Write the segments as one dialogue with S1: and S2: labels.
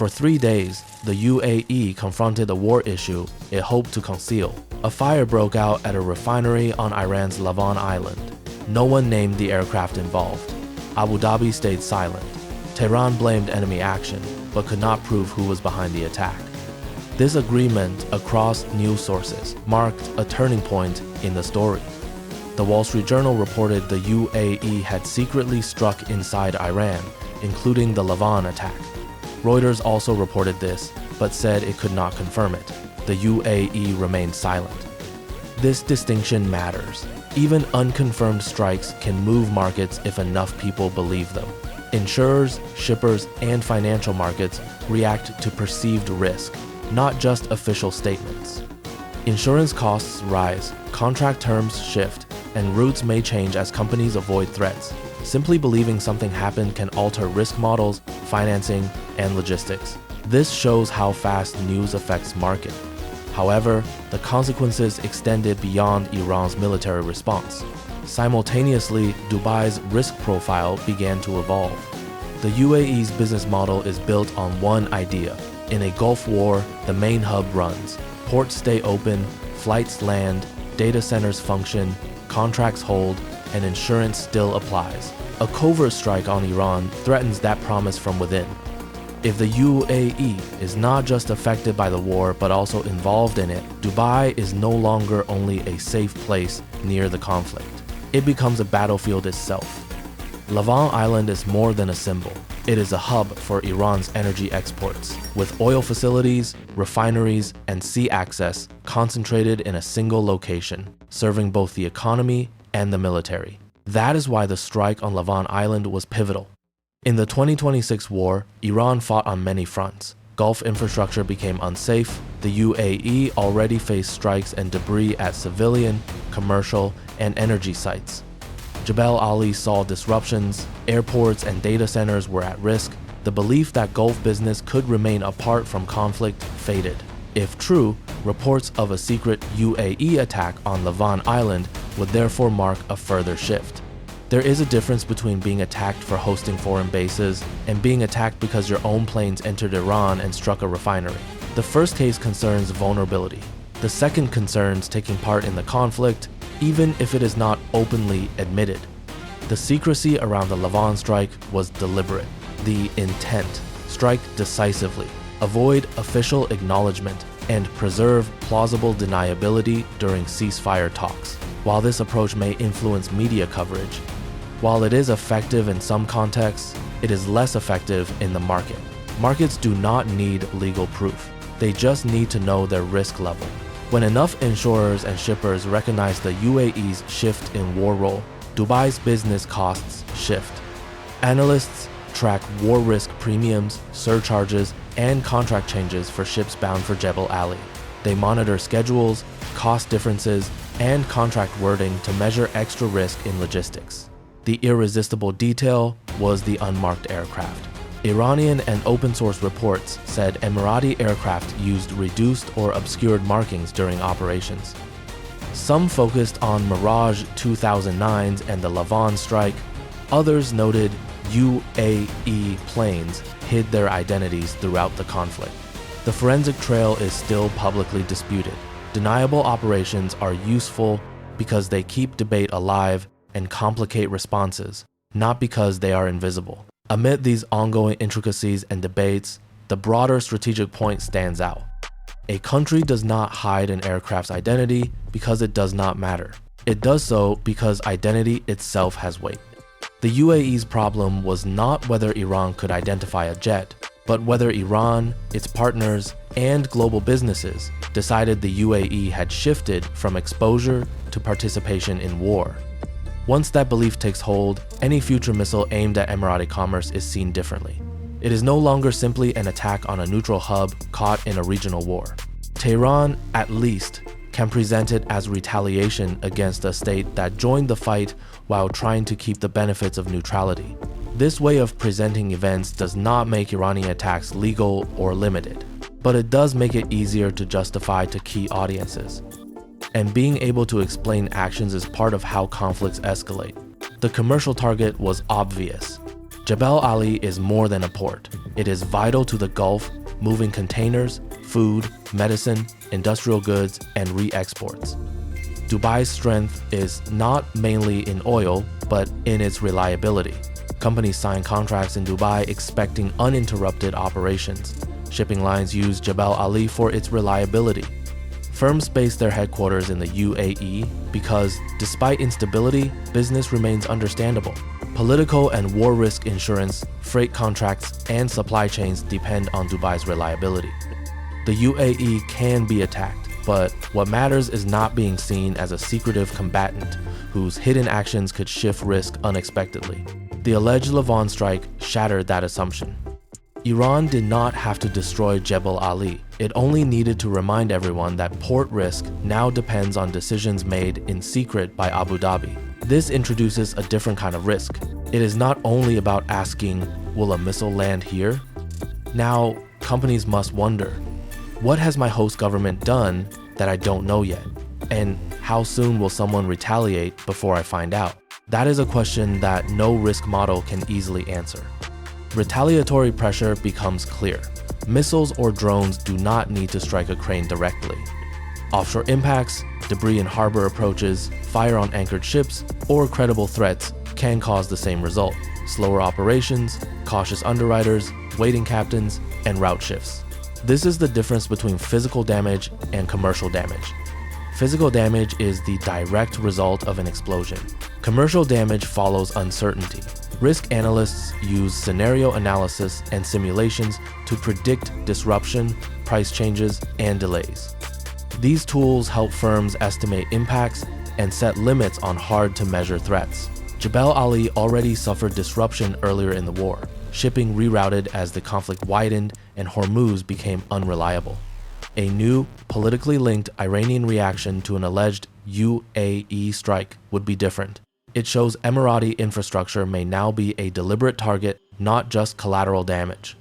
S1: For 3 days, the UAE confronted a war issue it hoped to conceal. A fire broke out at a refinery on Iran's Lavan Island. No one named the aircraft involved. Abu Dhabi stayed silent. Tehran blamed enemy action, but could not prove who was behind the attack. This agreement across news sources marked a turning point in the story. The Wall Street Journal reported the UAE had secretly struck inside Iran, including the Lavan attack. Reuters also reported this, but said it could not confirm it. The UAE remained silent. This distinction matters. Even unconfirmed strikes can move markets if enough people believe them. Insurers, shippers, and financial markets react to perceived risk, not just official statements. Insurance costs rise, contract terms shift, and routes may change as companies avoid threats. Simply believing something happened can alter risk models, financing, and logistics. This shows how fast news affects market. However, the consequences extended beyond Iran's military response. Simultaneously, Dubai's risk profile began to evolve. The UAE's business model is built on one idea. In a Gulf war, the main hub runs. Ports stay open, flights land, data centers function, contracts hold, and insurance still applies. A covert strike on Iran threatens that promise from within. If the UAE is not just affected by the war but also involved in it, Dubai is no longer only a safe place near the conflict. It becomes a battlefield itself. Lavan Island is more than a symbol. It is a hub for Iran's energy exports, with oil facilities, refineries, and sea access concentrated in a single location, serving both the economy and the military. That is why the strike on Lavan Island was pivotal. In the 2026 war, Iran fought on many fronts. Gulf infrastructure became unsafe. The UAE already faced strikes and debris at civilian, commercial, and energy sites. Jebel Ali saw disruptions, airports and data centers were at risk. The belief that Gulf business could remain apart from conflict faded. If true, reports of a secret UAE attack on Lavan Island would therefore mark a further shift. There is a difference between being attacked for hosting foreign bases and being attacked because your own planes entered Iran and struck a refinery. The first case concerns vulnerability. The second concerns taking part in the conflict, even if it is not openly admitted. The secrecy around the Lavan strike was deliberate. The intent: strike decisively, avoid official acknowledgement, and preserve plausible deniability during ceasefire talks. While this approach may influence media coverage, while it is effective in some contexts, it is less effective in the market. Markets do not need legal proof. They just need to know their risk level. When enough insurers and shippers recognize the UAE's shift in war role, Dubai's business costs shift. Analysts track war risk premiums, surcharges, and contract changes for ships bound for Jebel Ali. They monitor schedules, cost differences, and contract wording to measure extra risk in logistics. The irresistible detail was the unmarked aircraft. Iranian and open-source reports said Emirati aircraft used reduced or obscured markings during operations. Some focused on Mirage 2009s and the Lavan strike. Others noted UAE planes hid their identities throughout the conflict. The forensic trail is still publicly disputed. Deniable operations are useful because they keep debate alive and complicate responses, not because they are invisible. Amid these ongoing intricacies and debates, the broader strategic point stands out. A country does not hide an aircraft's identity because it does not matter. It does so because identity itself has weight. The UAE's problem was not whether Iran could identify a jet, but whether Iran, its partners, and global businesses decided the UAE had shifted from exposure to participation in war. Once that belief takes hold, any future missile aimed at Emirati commerce is seen differently. It is no longer simply an attack on a neutral hub caught in a regional war. Tehran, at least, can present it as retaliation against a state that joined the fight while trying to keep the benefits of neutrality. This way of presenting events does not make Iranian attacks legal or limited, but it does make it easier to justify to key audiences. And being able to explain actions is part of how conflicts escalate. The commercial target was obvious. Jebel Ali is more than a port. It is vital to the Gulf, moving containers, food, medicine, industrial goods, and re-exports. Dubai's strength is not mainly in oil, but in its reliability. Companies sign contracts in Dubai expecting uninterrupted operations. Shipping lines use Jebel Ali for its reliability. Firms base their headquarters in the UAE because, despite instability, business remains understandable. Political and war risk insurance, freight contracts, and supply chains depend on Dubai's reliability. The UAE can be attacked, but what matters is not being seen as a secretive combatant whose hidden actions could shift risk unexpectedly. The alleged Lavan strike shattered that assumption. Iran did not have to destroy Jebel Ali. It only needed to remind everyone that port risk now depends on decisions made in secret by Abu Dhabi. This introduces a different kind of risk. It is not only about asking, will a missile land here? Now, companies must wonder, what has my host government done that I don't know yet? And how soon will someone retaliate before I find out? That is a question that no risk model can easily answer. Retaliatory pressure becomes clear. Missiles or drones do not need to strike a crane directly. Offshore impacts, debris in harbor approaches, fire on anchored ships, or credible threats can cause the same result: slower operations, cautious underwriters, waiting captains, and route shifts. This is the difference between physical damage and commercial damage. Physical damage is the direct result of an explosion. Commercial damage follows uncertainty. Risk analysts use scenario analysis and simulations to predict disruption, price changes, and delays. These tools help firms estimate impacts and set limits on hard-to-measure threats. Jebel Ali already suffered disruption earlier in the war. Shipping rerouted as the conflict widened and Hormuz became unreliable. A new, politically linked Iranian reaction to an alleged UAE strike would be different. It shows Emirati infrastructure may now be a deliberate target, not just collateral damage.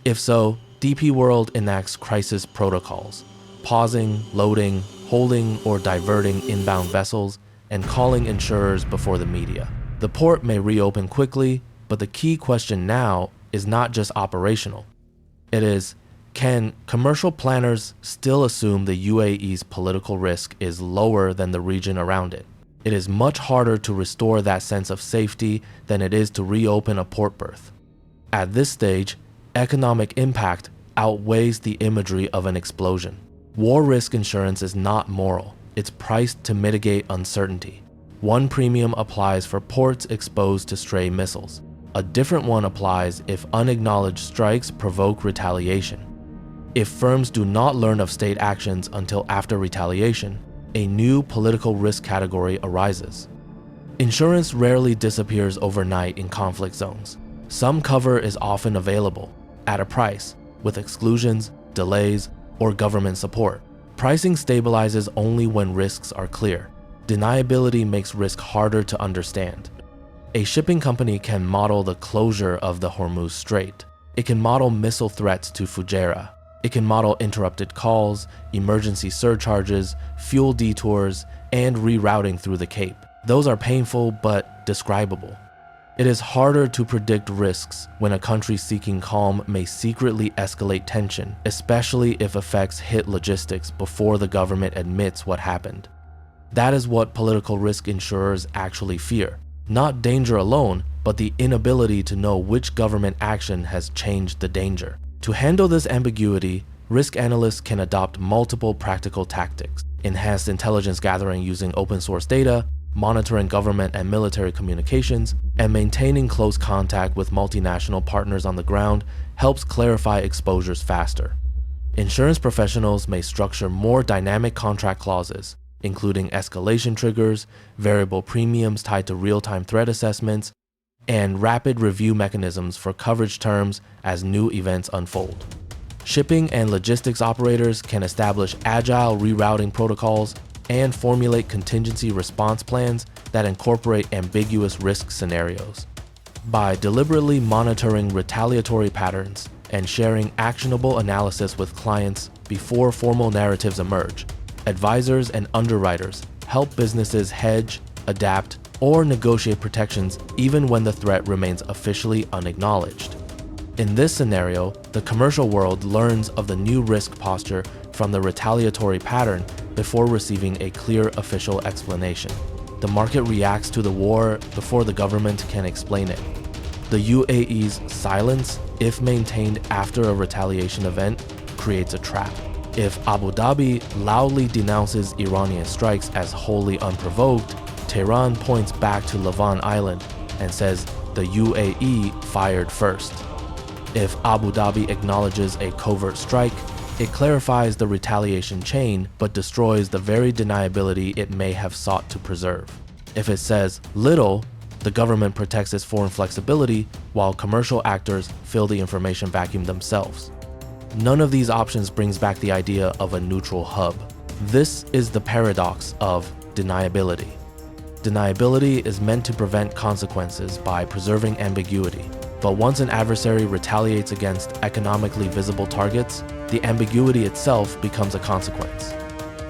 S1: If so, DP World enacts crisis protocols, pausing, loading, holding, or diverting inbound vessels, and calling insurers before the media. The port may reopen quickly, but the key question now is not just operational. It is, can commercial planners still assume the UAE's political risk is lower than the region around it? It is much harder to restore that sense of safety than it is to reopen a port berth. At this stage, economic impact outweighs the imagery of an explosion. War risk insurance is not moral. It's priced to mitigate uncertainty. One premium applies for ports exposed to stray missiles. A different one applies if unacknowledged strikes provoke retaliation. If firms do not learn of state actions until after retaliation, a new political risk category arises. Insurance rarely disappears overnight in conflict zones. Some cover is often available, at a price, with exclusions, delays, or government support. Pricing stabilizes only when risks are clear. Deniability makes risk harder to understand. A shipping company can model the closure of the Hormuz Strait. It can model missile threats to Fujairah. It can model interrupted calls, emergency surcharges, fuel detours, and rerouting through the Cape. Those are painful but describable. It is harder to predict risks when a country seeking calm may secretly escalate tension, especially if effects hit logistics before the government admits what happened. That is what political risk insurers actually fear. Not danger alone, but the inability to know which government action has changed the danger. To handle this ambiguity, risk analysts can adopt multiple practical tactics: enhanced intelligence gathering using open source data, monitoring government and military communications, and maintaining close contact with multinational partners on the ground helps clarify exposures faster. Insurance professionals may structure more dynamic contract clauses, including escalation triggers, variable premiums tied to real-time threat assessments, and rapid review mechanisms for coverage terms as new events unfold. Shipping and logistics operators can establish agile rerouting protocols and formulate contingency response plans that incorporate ambiguous risk scenarios. By deliberately monitoring retaliatory patterns and sharing actionable analysis with clients before formal narratives emerge, advisors and underwriters help businesses hedge, adapt, or negotiate protections even when the threat remains officially unacknowledged. In this scenario, the commercial world learns of the new risk posture from the retaliatory pattern before receiving a clear official explanation. The market reacts to the war before the government can explain it. The UAE's silence, if maintained after a retaliation event, creates a trap. If Abu Dhabi loudly denounces Iranian strikes as wholly unprovoked, Tehran points back to Lavan Island and says the UAE fired first. If Abu Dhabi acknowledges a covert strike, it clarifies the retaliation chain but destroys the very deniability it may have sought to preserve. If it says little, the government protects its foreign flexibility while commercial actors fill the information vacuum themselves. None of these options brings back the idea of a neutral hub. This is the paradox of deniability. Deniability is meant to prevent consequences by preserving ambiguity. But once an adversary retaliates against economically visible targets, the ambiguity itself becomes a consequence.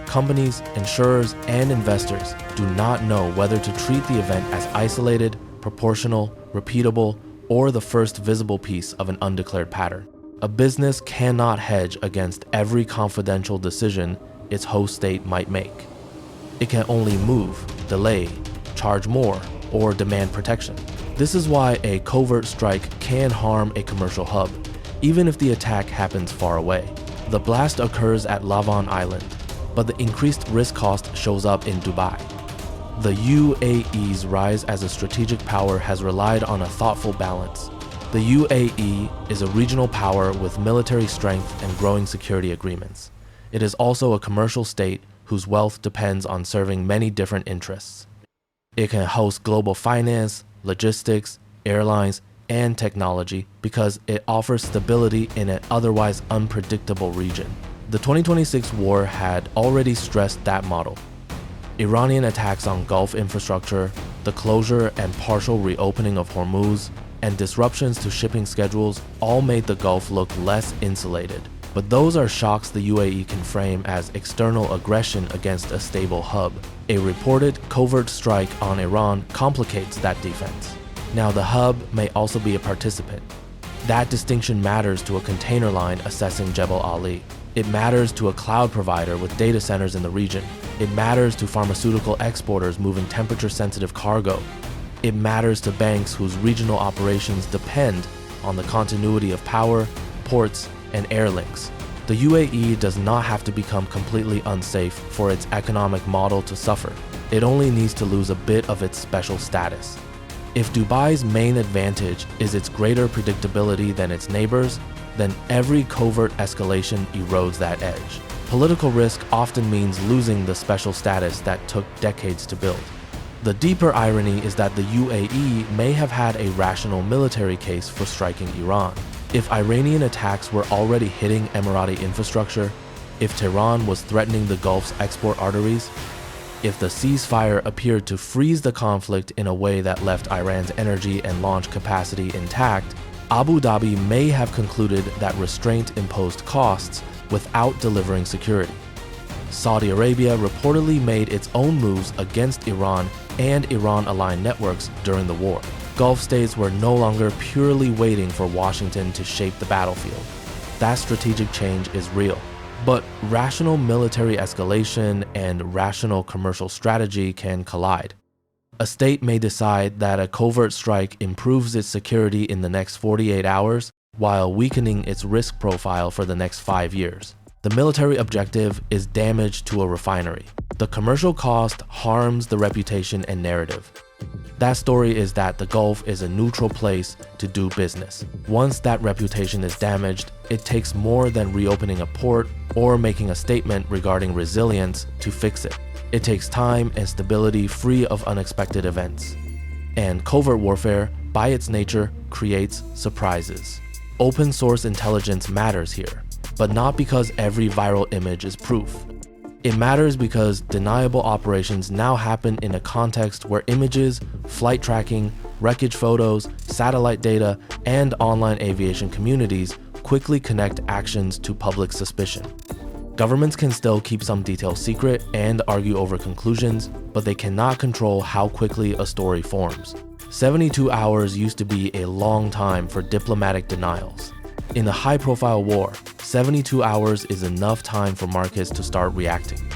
S1: Companies, insurers, and investors do not know whether to treat the event as isolated, proportional, repeatable, or the first visible piece of an undeclared pattern. A business cannot hedge against every confidential decision its host state might make. It can only move, delay, charge more, or demand protection. This is why a covert strike can harm a commercial hub, even if the attack happens far away. The blast occurs at Lavan Island, but the increased risk cost shows up in Dubai. The UAE's rise as a strategic power has relied on a thoughtful balance. The UAE is a regional power with military strength and growing security agreements. It is also a commercial state whose wealth depends on serving many different interests. It can host global finance, logistics, airlines, and technology because it offers stability in an otherwise unpredictable region. The 2026 war had already stressed that model. Iranian attacks on Gulf infrastructure, the closure and partial reopening of Hormuz, and disruptions to shipping schedules all made the Gulf look less insulated. But those are shocks the UAE can frame as external aggression against a stable hub. A reported covert strike on Iran complicates that defense. Now the hub may also be a participant. That distinction matters to a container line assessing Jebel Ali. It matters to a cloud provider with data centers in the region. It matters to pharmaceutical exporters moving temperature-sensitive cargo. It matters to banks whose regional operations depend on the continuity of power, ports, and air links. The UAE does not have to become completely unsafe for its economic model to suffer. It only needs to lose a bit of its special status. If Dubai's main advantage is its greater predictability than its neighbors, then every covert escalation erodes that edge. Political risk often means losing the special status that took decades to build. The deeper irony is that the UAE may have had a rational military case for striking Iran. If Iranian attacks were already hitting Emirati infrastructure, if Tehran was threatening the Gulf's export arteries, if the ceasefire appeared to freeze the conflict in a way that left Iran's energy and launch capacity intact, Abu Dhabi may have concluded that restraint imposed costs without delivering security. Saudi Arabia reportedly made its own moves against Iran and Iran-aligned networks during the war. Gulf states were no longer purely waiting for Washington to shape the battlefield. That strategic change is real. But rational military escalation and rational commercial strategy can collide. A state may decide that a covert strike improves its security in the next 48 hours while weakening its risk profile for the next 5 years. The military objective is damage to a refinery. The commercial cost harms the reputation and narrative. That story is that the Gulf is a neutral place to do business. Once that reputation is damaged, it takes more than reopening a port or making a statement regarding resilience to fix it. It takes time and stability free of unexpected events. And covert warfare, by its nature, creates surprises. Open source intelligence matters here, but not because every viral image is proof. It matters because deniable operations now happen in a context where images, flight tracking, wreckage photos, satellite data, and online aviation communities quickly connect actions to public suspicion. Governments can still keep some details secret and argue over conclusions, but they cannot control how quickly a story forms. 72 hours used to be a long time for diplomatic denials. In a high-profile war, 72 hours is enough time for markets to start reacting.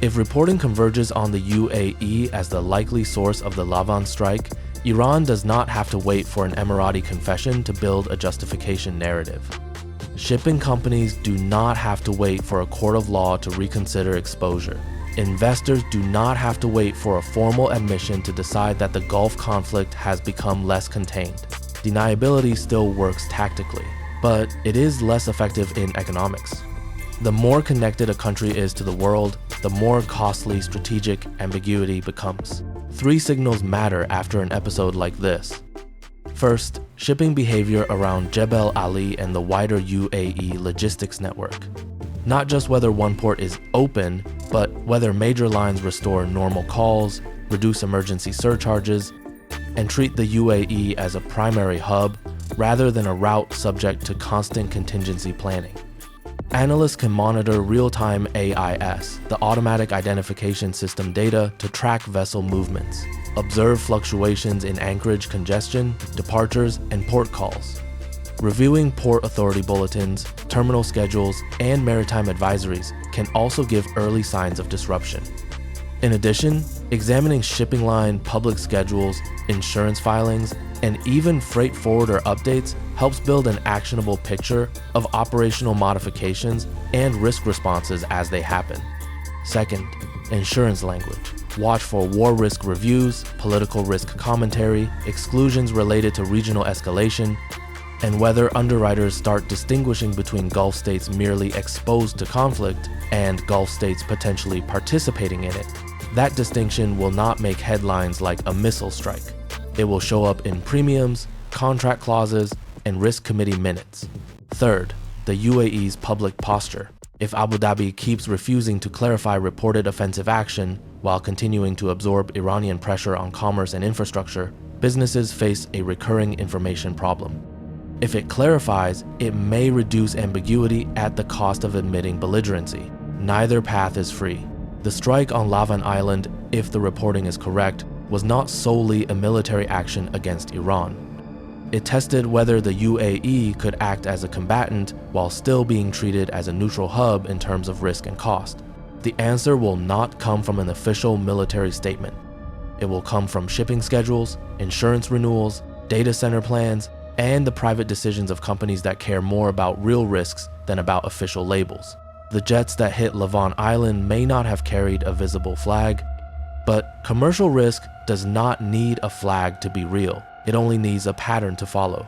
S1: If reporting converges on the UAE as the likely source of the Lavan strike, Iran does not have to wait for an Emirati confession to build a justification narrative. Shipping companies do not have to wait for a court of law to reconsider exposure. Investors do not have to wait for a formal admission to decide that the Gulf conflict has become less contained. Deniability still works tactically, but it is less effective in economics. The more connected a country is to the world, the more costly strategic ambiguity becomes. 3 signals matter after an episode like this. First, shipping behavior around Jebel Ali and the wider UAE logistics network. Not just whether one port is open, but whether major lines restore normal calls, reduce emergency surcharges, and treat the UAE as a primary hub rather than a route subject to constant contingency planning. Analysts can monitor real-time AIS, the automatic identification system data, to track vessel movements, observe fluctuations in anchorage congestion, departures, and port calls. Reviewing port authority bulletins, terminal schedules, and maritime advisories can also give early signs of disruption. In addition, examining shipping line, public schedules, insurance filings, and even freight forwarder updates helps build an actionable picture of operational modifications and risk responses as they happen. Second, insurance language. Watch for war risk reviews, political risk commentary, exclusions related to regional escalation, and whether underwriters start distinguishing between Gulf states merely exposed to conflict and Gulf states potentially participating in it. That distinction will not make headlines like a missile strike. It will show up in premiums, contract clauses, and risk committee minutes. Third, the UAE's public posture. If Abu Dhabi keeps refusing to clarify reported offensive action while continuing to absorb Iranian pressure on commerce and infrastructure, businesses face a recurring information problem. If it clarifies, it may reduce ambiguity at the cost of admitting belligerency. Neither path is free. The strike on Lavan Island, if the reporting is correct, was not solely a military action against Iran. It tested whether the UAE could act as a combatant while still being treated as a neutral hub in terms of risk and cost. The answer will not come from an official military statement. It will come from shipping schedules, insurance renewals, data center plans, and the private decisions of companies that care more about real risks than about official labels. The jets that hit Lavan Island may not have carried a visible flag, but commercial risk does not need a flag to be real. It only needs a pattern to follow.